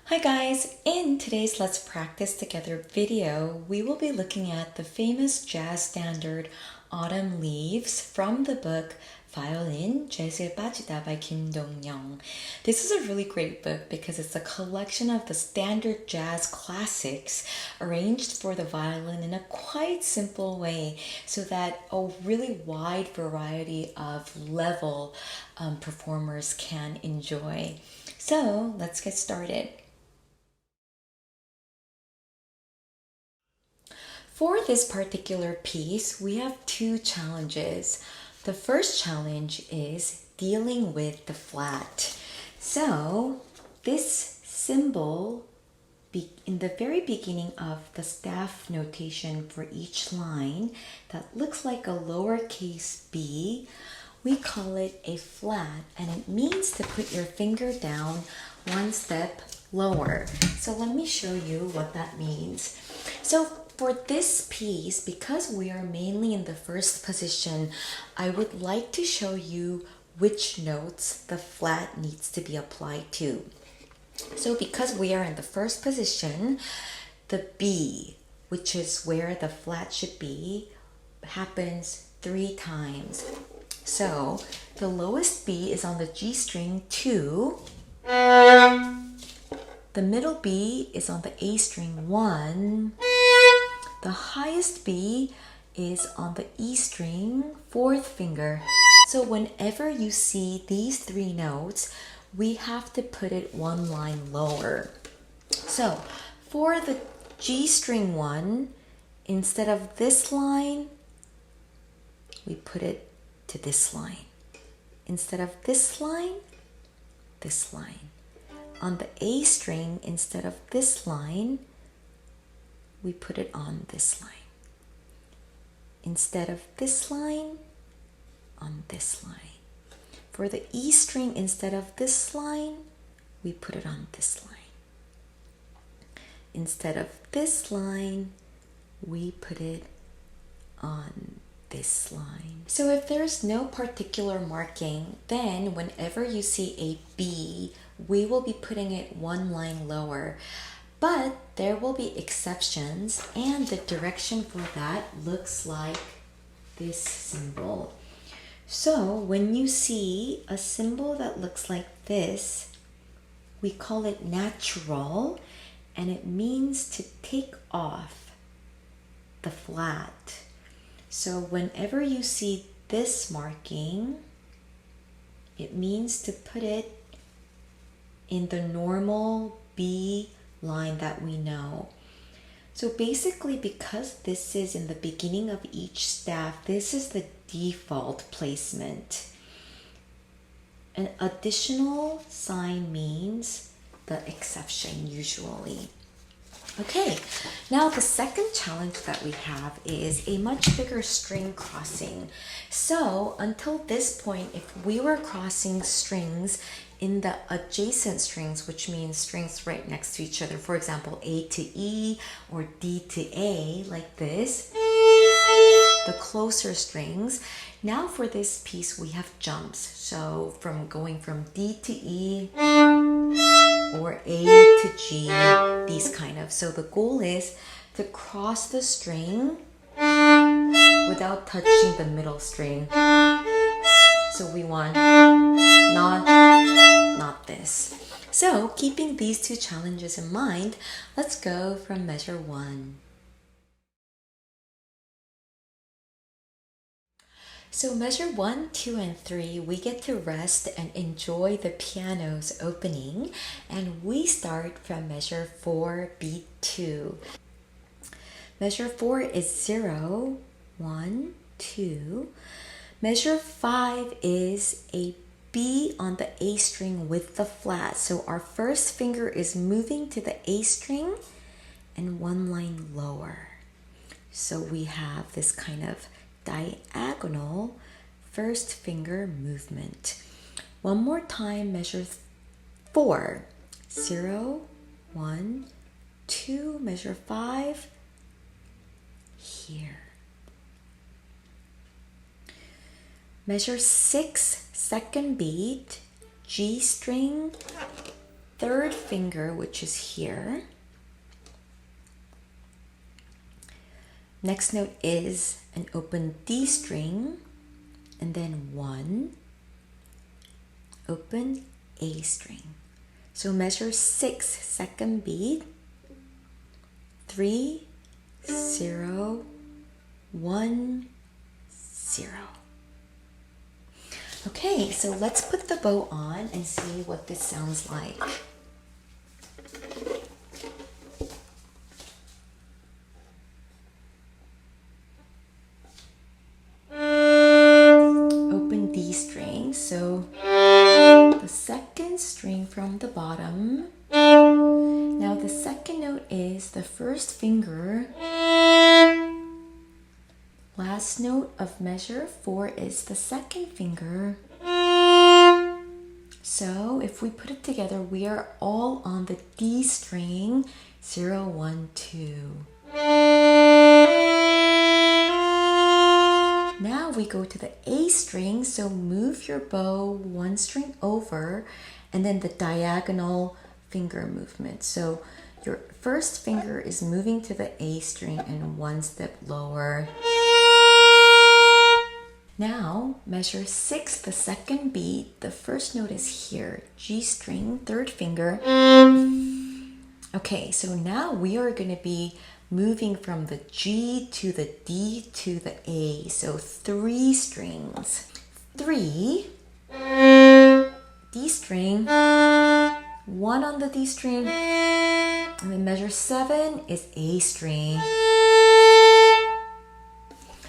Hi guys! In today's Let's Practice Together video, we will be looking at the famous jazz standard Autumn Leaves from the book Violin, 재즈에 빠지다 by Kim Dong-young. This is a really great book because it's a collection of the standard jazz classics arranged for the violin in a quite simple way so that a really wide variety of level performers can enjoy. So let's get started. For this particular piece, we have two challenges. The first challenge is dealing with the flat. So this symbol in the very beginning of the staff notation for each line that looks like a lowercase b, we call it a flat, and it means to put your finger down one step lower. So let me show you what that means. So for this piece, because we are mainly in the first position, I would like to show you which notes the flat needs to be applied to. So because we are in the first position, the B, which is where the flat should be, happens 3 times. So the lowest B is on the G string 2. The middle B is on the A string 1. The highest B is on the E string, 4th finger. So whenever you see these 3 notes, we have to put it one line lower. So for the G string 1, instead of this line, we put it to this line. Instead of this line, this line. On the A string, instead of this line, we put it on this line. Instead of this line, on this line. For the E string, instead of this line, we put it on this line. Instead of this line, we put it on this line. So if there's no particular marking, then whenever you see a B, we will be putting it one line lower. But there will be exceptions, and the direction for that looks like this symbol. So when you see a symbol that looks like this, we call it natural, and it means to take off the flat. So whenever you see this marking, it means to put it in the normal B line that we know. So basically, because this is in the beginning of each staff, this is the default placement. An additional sign means the exception usually. Okay, now the second challenge that we have is a much bigger string crossing. So until this point, if we were crossing strings in the adjacent strings, which means strings right next to each other, for example, A to E or D to A, like this, the closer strings. Now for this piece, we have jumps. So going from D to E or A to G, these kind of. So the goal is to cross the string without touching the middle string. So we want not this. So keeping these two challenges in mind, let's go from measure 1. So measure 1, 2, and 3, we get to rest and enjoy the piano's opening, and we start from measure 4, beat 2. Measure 4 is 0, 1, 2. Measure 5 is a B on the A string with the flat. So our first finger is moving to the A string and one line lower. So we have this kind of diagonal first finger movement. One more time, measure 4. 0, 1, 2, measure 5, here. Measure 6, second beat, G string, third finger, which is here. Next note is an open D string, and then 1, open A string. So measure 6, second beat, 3, 0, 1, 0. Okay, so let's put the bow on and see what this sounds like. Open D string, so the second string from the bottom. Now the second note is the first finger. Last note of measure 4 is the second finger. So if we put it together, we are all on the D string, 0, 1, 2. Now we go to the A string, so move your bow one string over, and then the diagonal finger movement. So your first finger is moving to the A string and one step lower. Now measure 6, the second beat. The first note is here, G string, third finger. Okay, so now we are going to be moving from the G to the D to the A. So 3 strings. 3, D string, 1 on the D string, and then measure 7 is A string.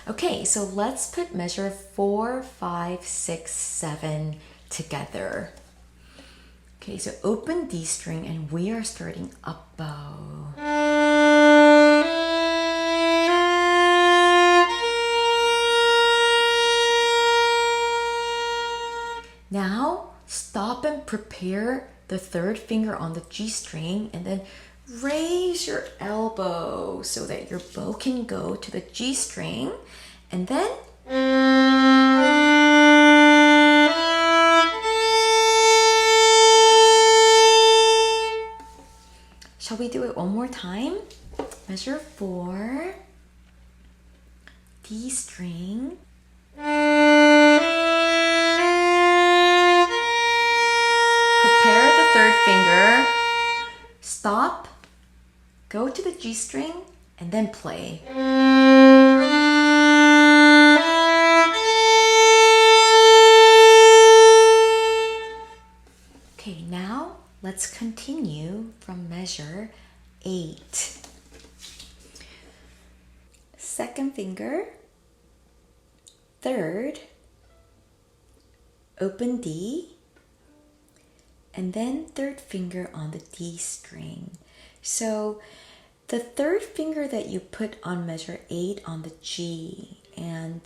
Okay, so let's put measure 4, 5, 6, 7 together. Okay, so open D string and we are starting up bow. Now stop and prepare the third finger on the G string and then raise your elbow so that your bow can go to the G string, and then shall we do it one more time? Measure 4, D string, prepare the third finger, stop, go to the G string, and then play. Okay, now let's continue from measure 8. Second finger, third, open D, and then third finger on the D string. So the third finger that you put on measure 8 on the G and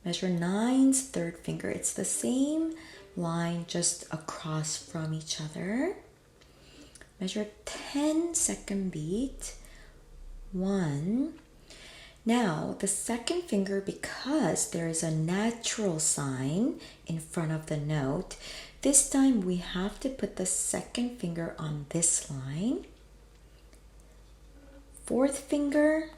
measure 9's third finger, it's the same line just across from each other. Measure 10, second beat, 1. Now the second finger, because there is a natural sign in front of the note, this time we have to put the second finger on this line. Fourth finger,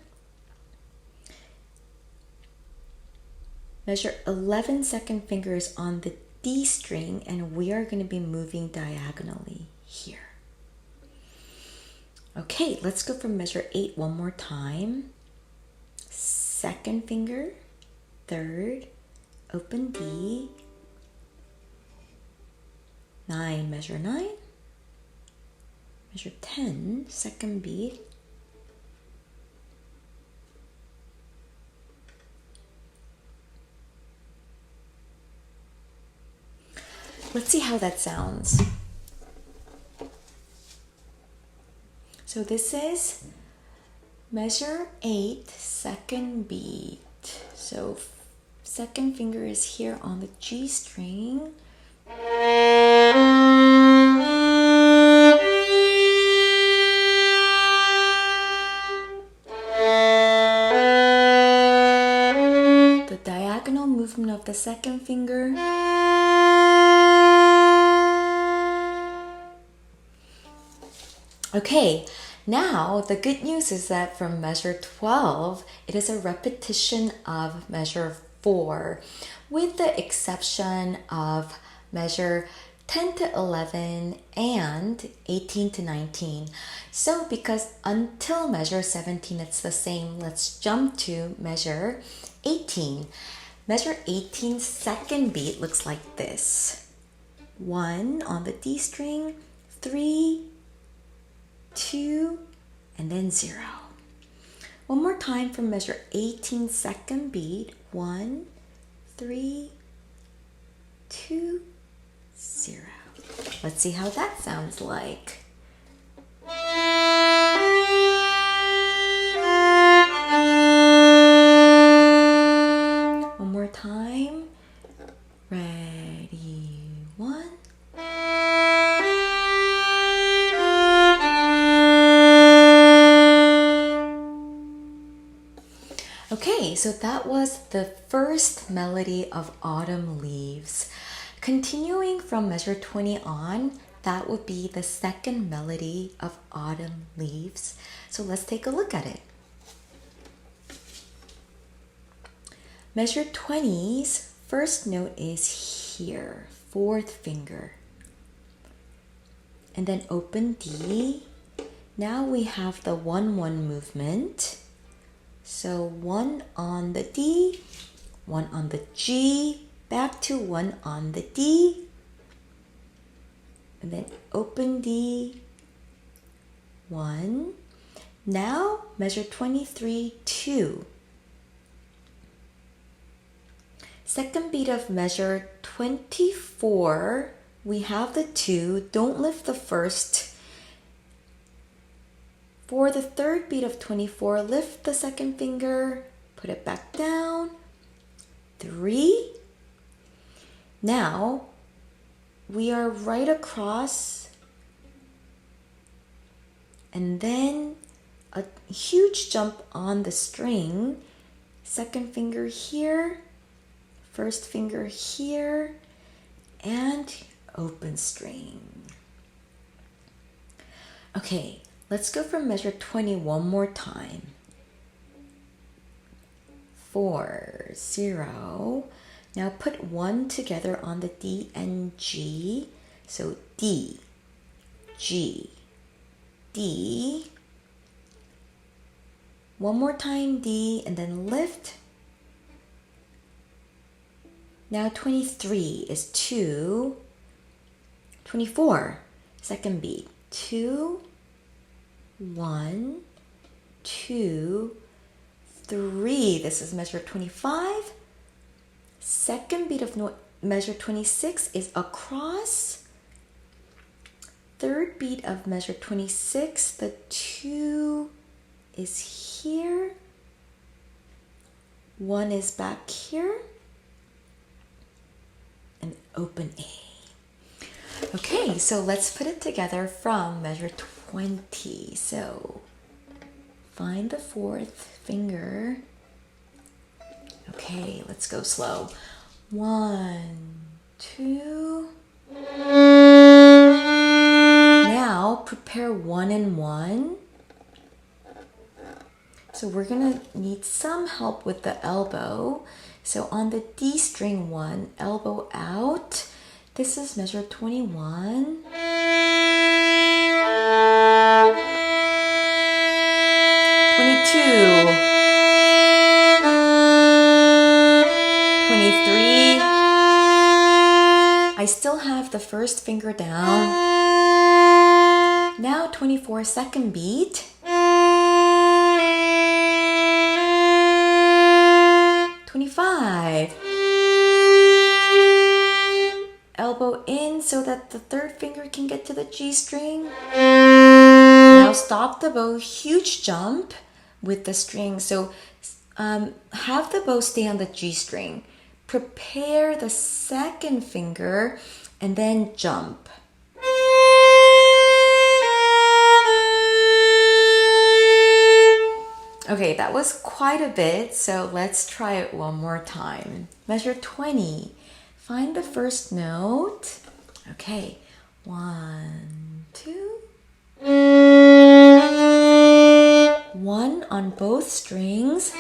measure 11, second finger is on the D string, and we are going to be moving diagonally here. Okay, let's go from measure 8 one more time. Second finger, third, open D, 9, measure 9, measure 10, second beat, let's see how that sounds. So this is measure 8, second beat. So second finger is here on the G string. The diagonal movement of the second finger. Okay, now the good news is that from measure 12, it is a repetition of measure 4, with the exception of measure 10 to 11 and 18 to 19. So because until measure 17 it's the same, let's jump to measure 18. Measure 18's second beat looks like this. 1 on the D string, 3, 2, and then 0. One more time for measure 18's second beat. 1, 3, 2, 0. Let's see how that sounds like. One more time. Ready, 1. Okay, so that was the first melody of Autumn Leaves. Continuing from measure 20 on, that would be the second melody of Autumn Leaves. So let's take a look at it. Measure 20's first note is here, 4th finger. And then open D. Now we have the 1-1 movement. So 1 on the D, 1 on the G, back to 1 on the D, and then open D, 1. Now measure 23, 2. Second beat of measure 24, we have the 2, don't lift the first. For the third beat of 24, lift the second finger, put it back down, 3. Now, we are right across, and then a huge jump on the string, second finger here, first finger here, and open string. Okay. Let's go from measure 20 one more time. 4, 0. Now put 1 together on the D and G. So D, G, D. One more time D and then lift. Now 23 is 2. 24, second beat. 2, 1, 2, 3. This is measure 25. Second beat of measure 26 is across. Third beat of measure 26, the 2 is here. 1 is back here. And open A. Okay, so let's put it together from measure 20. So find the 4th finger. Okay, let's go slow. 1, 2. Now prepare 1 and 1. So we're gonna need some help with the elbow. So on the D string 1, elbow out. This is measure 21. 22, 23. I still have the first finger down. Now 24, second beat. 25. Elbow in so that the third finger can get to the G string. Now stop the bow, huge jump with the string. So have the bow stay on the G string. Prepare the second finger and then jump. Okay, that was quite a bit, so let's try it one more time. Measure 20. Find the first note. Okay, 1, 2. 1 on both strings.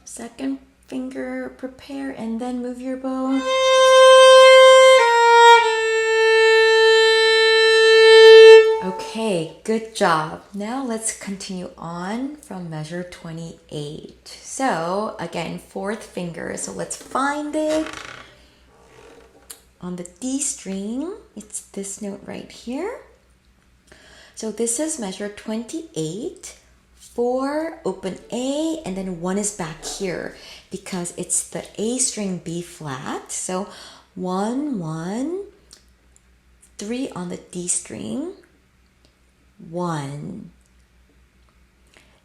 Second finger, prepare, and then move your bow. Okay, good job. Now let's continue on from measure 28. So again, fourth finger. So let's find it. On the D string, it's this note right here. So this is measure 28. 4, open A, and then 1 is back here because it's the A string B flat. So 1, 1, 3 on the D string, 1.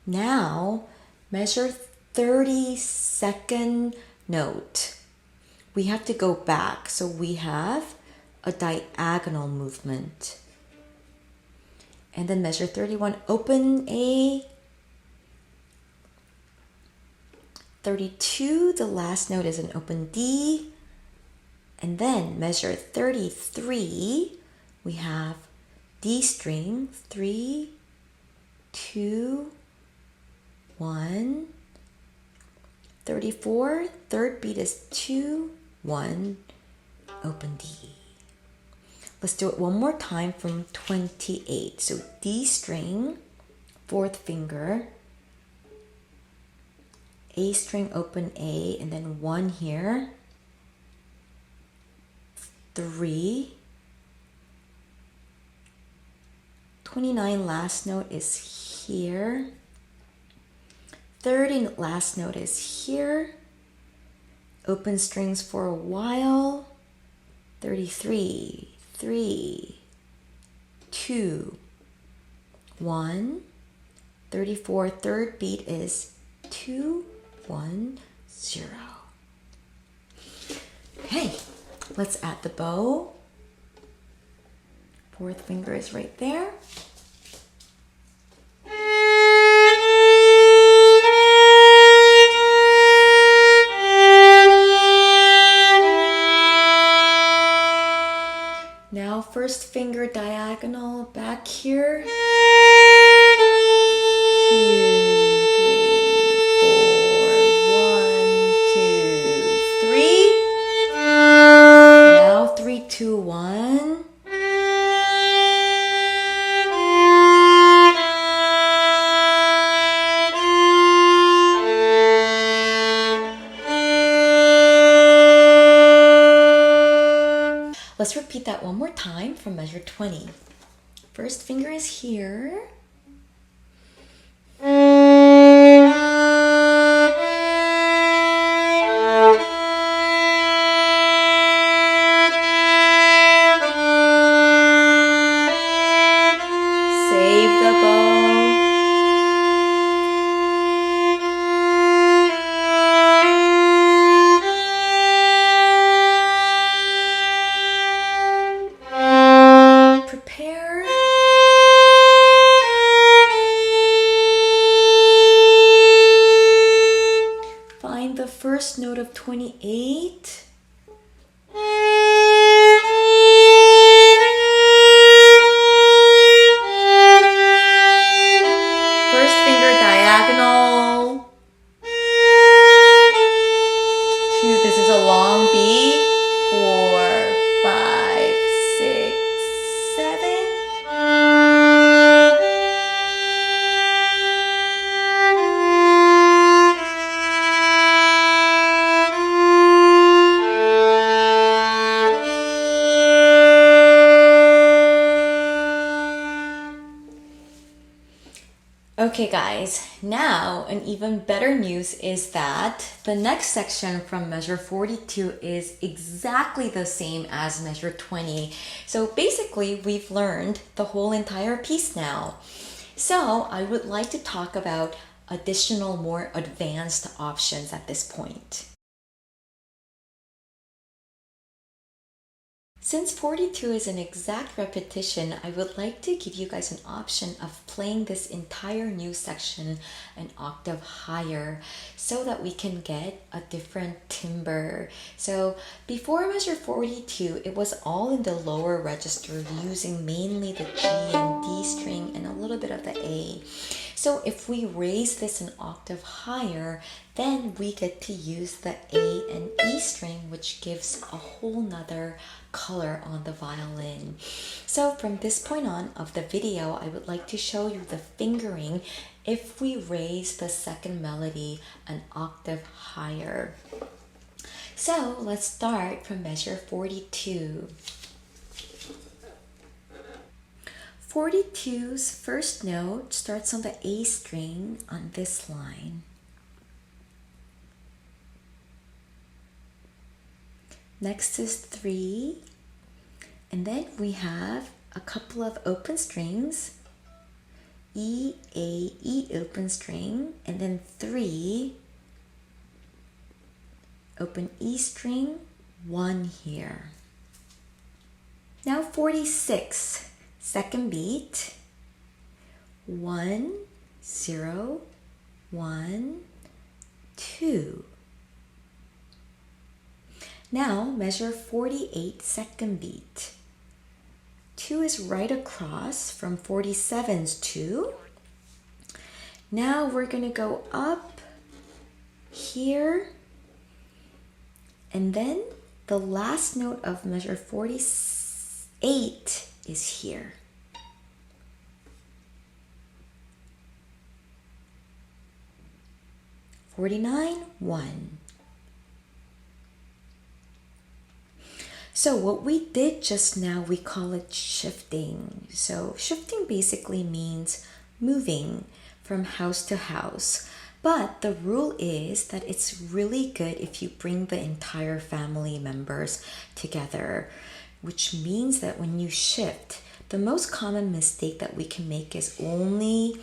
Now measure 32nd note. We have to go back, so we have a diagonal movement. And then measure 31, open A. 32, the last note is an open D. And then measure 33, we have D string, 3, 2, 1. 34, third beat is 2, 1, open D. Let's do it one more time from 28. So D string, fourth finger, A string, open A, and then 1 here, 3, 29 last note is here, 30 last note is here, open strings for a while, 33, 3, 2, 1, 34, third beat is 2, 1, 0. Okay, let's add the bow. Fourth finger is right there. Now first finger diagonal back here. 2, 2, 1. Let's repeat that one more time from measure 20. First finger is here. First note of 28. First finger diagonal. 2, this is a long beat. 4, 5, 6, 7. Okay guys, now an even better news is that the next section from measure 42 is exactly the same as measure 20. So basically we've learned the whole entire piece now. So I would like to talk about additional more advanced options at this point. Since 42 is an exact repetition, I would like to give you guys an option of playing this entire new section an octave higher so that we can get a different timbre. So before measure 42, it was all in the lower register using mainly the G and D string and a little bit of the A. So if we raise this an octave higher, then we get to use the A and E string, which gives a whole nother color on the violin. So from this point on of the video, I would like to show you the fingering if we raise the second melody an octave higher. So let's start from measure 42. 42's first note starts on the A string on this line. Next is 3, and then we have a couple of open strings, E, A, E open string, and then 3, open E string, 1 here. Now 46, second beat, 1, 0, 1, 2. Now measure 48, second beat. 2 is right across from 47's 2. Now we're going to go up here, and then the last note of measure 48 is here. (49) 1. So what we did just now, we call it shifting. So shifting basically means moving from house to house. But the rule is that it's really good if you bring the entire family members together, which means that when you shift, the most common mistake that we can make is only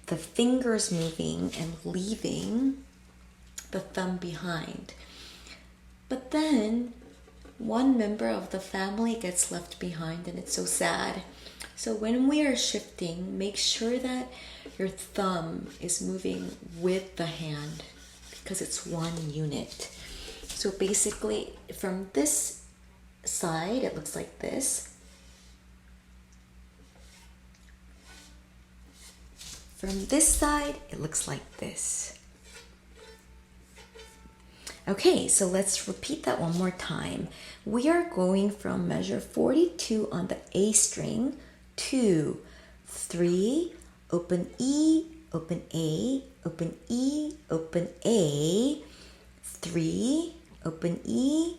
the fingers moving and leaving the thumb behind. But then one member of the family gets left behind and it's so sad. So when we are shifting, make sure that your thumb is moving with the hand because it's one unit. So basically from this side, it looks like this. From this side, it looks like this. Okay, so let's repeat that one more time. We are going from measure 42 on the A string to 3, open E, open A, open E, open A, 3, open E,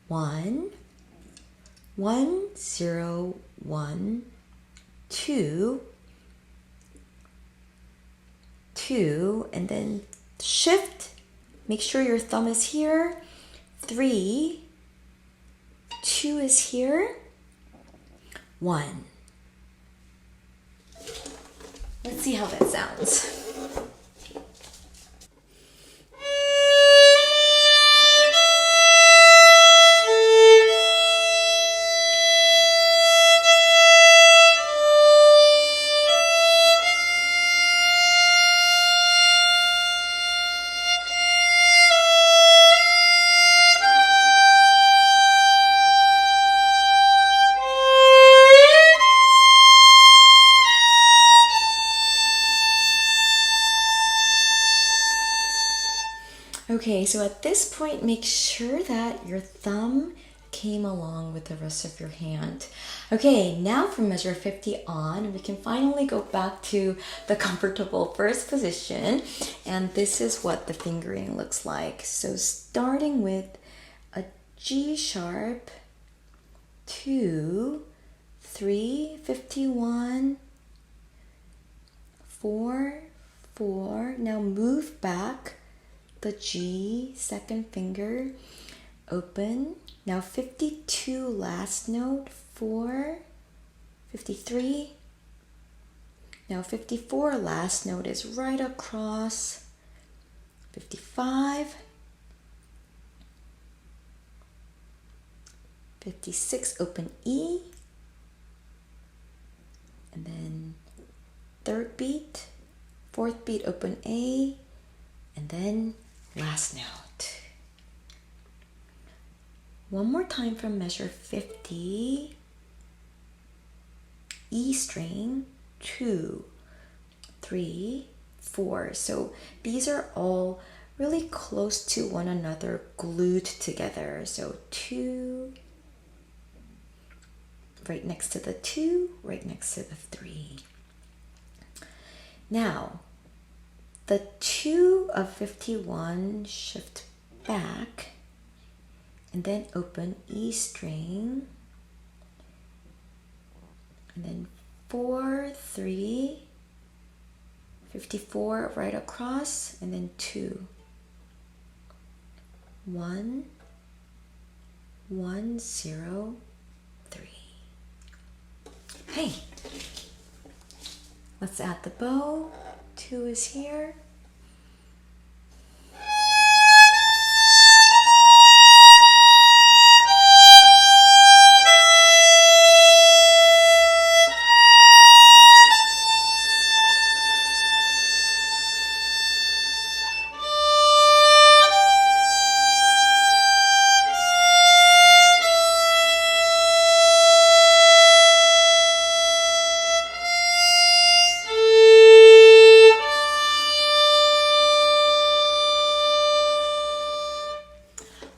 1, 1, 0, 1, 2, 2, and then shift. Make sure your thumb is here. 3, 2 is here. 1. Let's see how that sounds. Okay, so at this point, make sure that your thumb came along with the rest of your hand. Okay, now from measure 50 on, we can finally go back to the comfortable first position. And this is what the fingering looks like. So starting with a G sharp, 2, 3, 51, 4, 4. Now move back the G, second finger, open. Now 52, last note, 4, 53. Now 54, last note is right across, 55, 56, open E, and then third beat, fourth beat, open A, and then last note. One more time from measure 50, E string, 2, 3, 4. So these are all really close to one another, glued together. So 2, right next to the 2, right next to the 3. Now, the 2 of 51, shift back, and then open E string, and then 4, 3, 54 right across, and then 2. 1, 1, 0, 3. Okay, let's add the bow. 2 is here.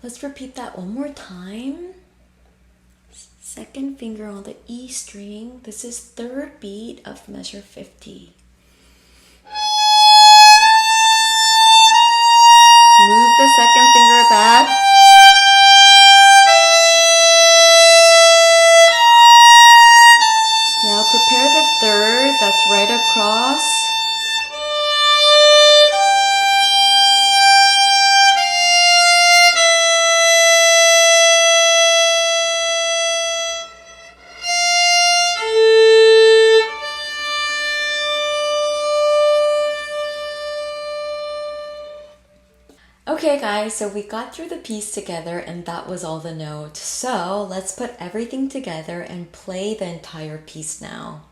Let's repeat that one more time. Second finger on the E string. This is third beat of measure 50. Move the second finger back. Now prepare the third, that's right across. Okay guys, so we got through the piece together and that was all the notes. So let's put everything together and play the entire piece now.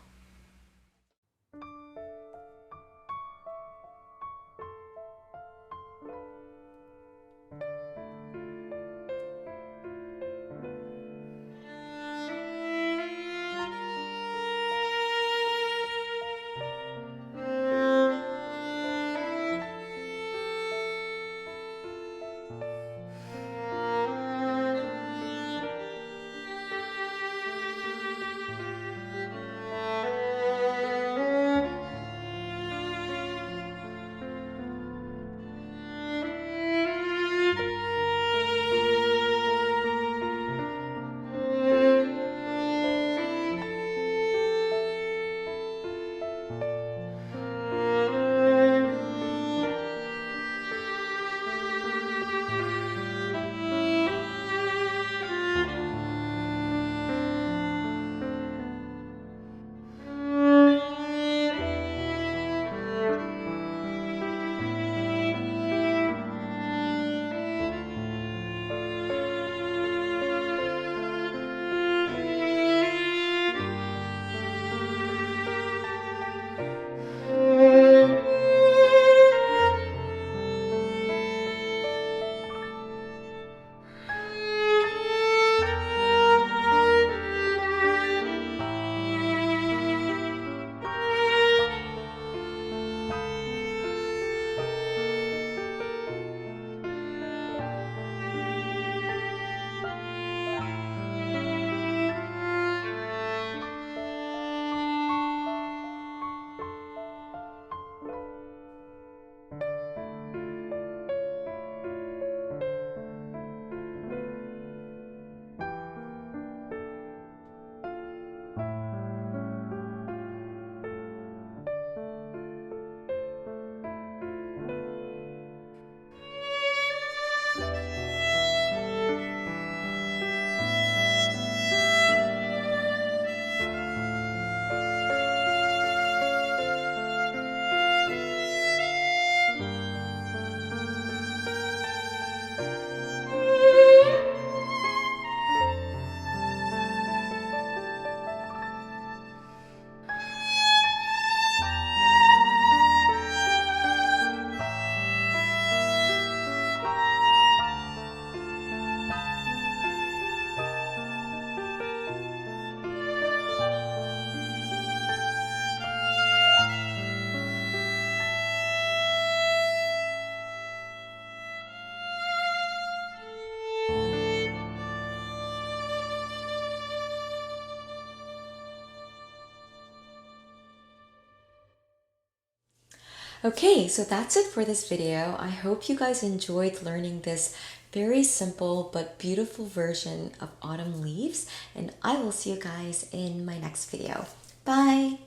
Okay, so that's it for this video. I hope you guys enjoyed learning this very simple but beautiful version of autumn leaves, and I will see you guys in my next video. Bye!